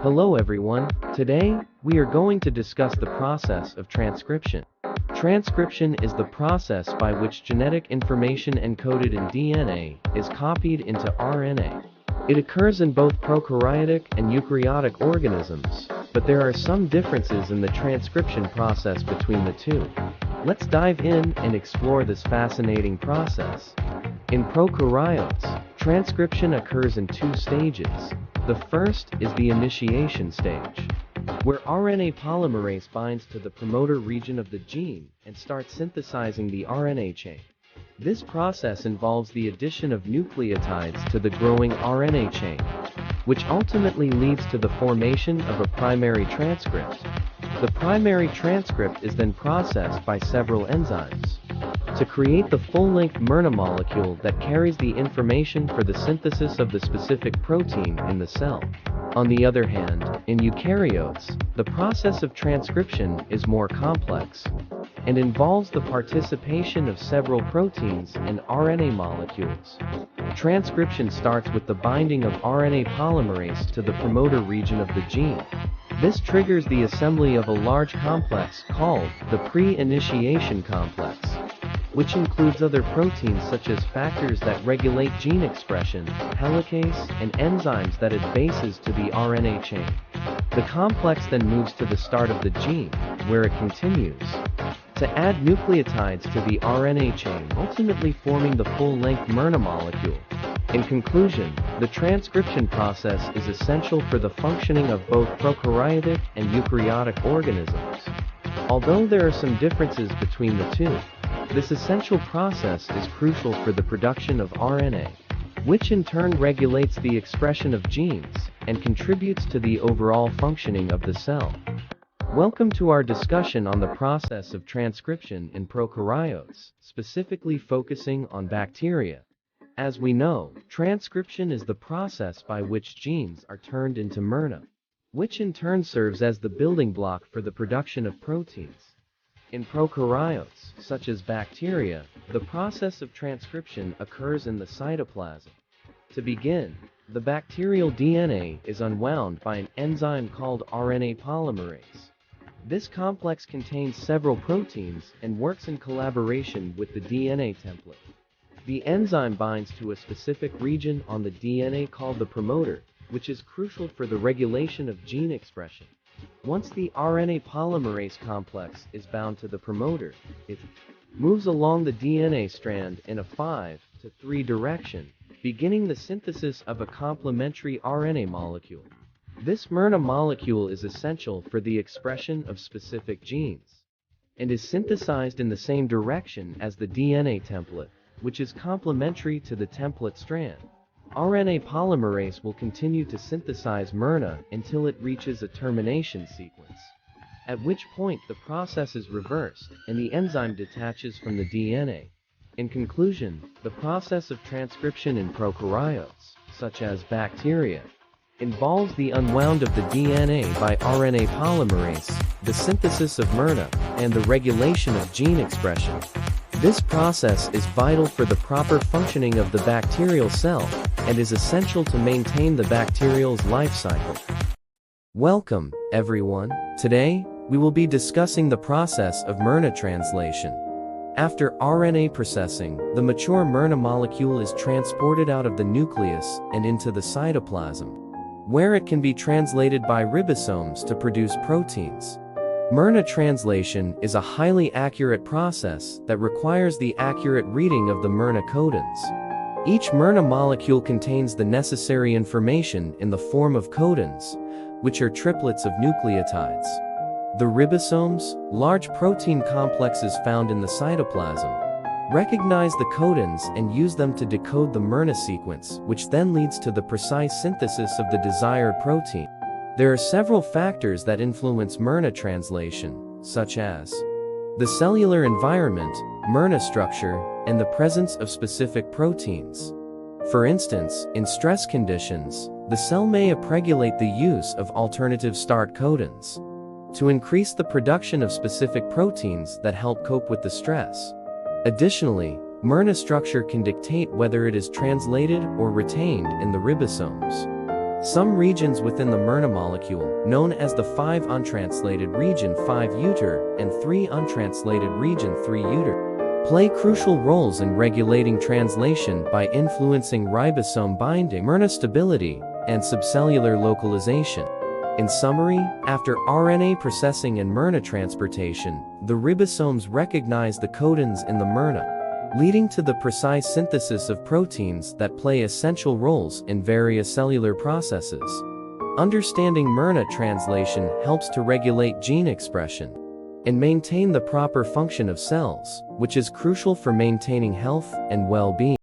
Hello everyone, today, we are going to discuss the process of transcription. Transcription is the process by which genetic information encoded in DNA is copied into RNA. It occurs in both prokaryotic and eukaryotic organisms, but there are some differences in the transcription process between the two. Let's dive in and explore this fascinating process. In prokaryotes, transcription occurs in two stages. The first is the initiation stage, where RNA polymerase binds to the promoter region of the gene and starts synthesizing the RNA chain. This process involves the addition of nucleotides to the growing RNA chain, which ultimately leads to the formation of a primary transcript. The primary transcript is then processed by several enzymes to create the full-length mRNA molecule that carries the information for the synthesis of the specific protein in the cell. On the other hand, in eukaryotes, the process of transcription is more complex and involves the participation of several proteins and RNA molecules. Transcription starts with the binding of RNA polymerase to the promoter region of the gene. This triggers the assembly of a large complex called the pre-initiation complex, which includes other proteins such as factors that regulate gene expression, helicase, and enzymes that add bases to the RNA chain. The complex then moves to the start of the gene, where it continues to add nucleotides to the RNA chain, ultimately forming the full-length mRNA molecule. In conclusion, the transcription process is essential for the functioning of both prokaryotic and eukaryotic organisms. Although there are some differences between the two, this essential process is crucial for the production of RNA, which in turn regulates the expression of genes and contributes to the overall functioning of the cell. Welcome to our discussion on the process of transcription in prokaryotes, specifically focusing on bacteria. As we know, transcription is the process by which genes are turned into mRNA, which in turn serves as the building block for the production of proteins. In prokaryotes, such as bacteria, the process of transcription occurs in the cytoplasm. To begin, the bacterial DNA is unwound by an enzyme called RNA polymerase. This complex contains several proteins and works in collaboration with the DNA template. The enzyme binds to a specific region on the DNA called the promoter, which is crucial for the regulation of gene expression. Once the RNA polymerase complex is bound to the promoter, it moves along the DNA strand in a 5-3 direction, beginning the synthesis of a complementary RNA molecule. This mRNA molecule is essential for the expression of specific genes and is synthesized in the same direction as the DNA template, which is complementary to the template strand. RNA polymerase will continue to synthesize mRNA until it reaches a termination sequence, at which point the process is reversed and the enzyme detaches from the DNA. In conclusion, the process of transcription in prokaryotes, such as bacteria, involves the unwound of the DNA by RNA polymerase, the synthesis of mRNA, and the regulation of gene expression. This process is vital for the proper functioning of the bacterial cell and is essential to maintain the bacterial's life cycle. Welcome, everyone. Today, we will be discussing the process of mRNA translation. After RNA processing, the mature mRNA molecule is transported out of the nucleus and into the cytoplasm, where it can be translated by ribosomes to produce proteins. mRNA translation is a highly accurate process that requires the accurate reading of the mRNA codons. Each mRNA molecule contains the necessary information in the form of codons, which are triplets of nucleotides. The ribosomes, large protein complexes found in the cytoplasm, recognize the codons and use them to decode the mRNA sequence, which then leads to the precise synthesis of the desired protein. There are several factors that influence mRNA translation, such as the cellular environment, mRNA structure, and the presence of specific proteins. For instance, in stress conditions, the cell may upregulate the use of alternative start codons to increase the production of specific proteins that help cope with the stress. Additionally, mRNA structure can dictate whether it is translated or retained in the ribosomes. Some regions within the mRNA molecule, known as the 5' untranslated region 5' and 3' untranslated region 3' play crucial roles in regulating translation by influencing ribosome binding, mRNA stability, and subcellular localization. In summary, after RNA processing and mRNA transportation, the ribosomes recognize the codons in the mRNA, leading to the precise synthesis of proteins that play essential roles in various cellular processes. Understanding mRNA translation helps to regulate gene expression and maintain the proper function of cells, which is crucial for maintaining health and well-being.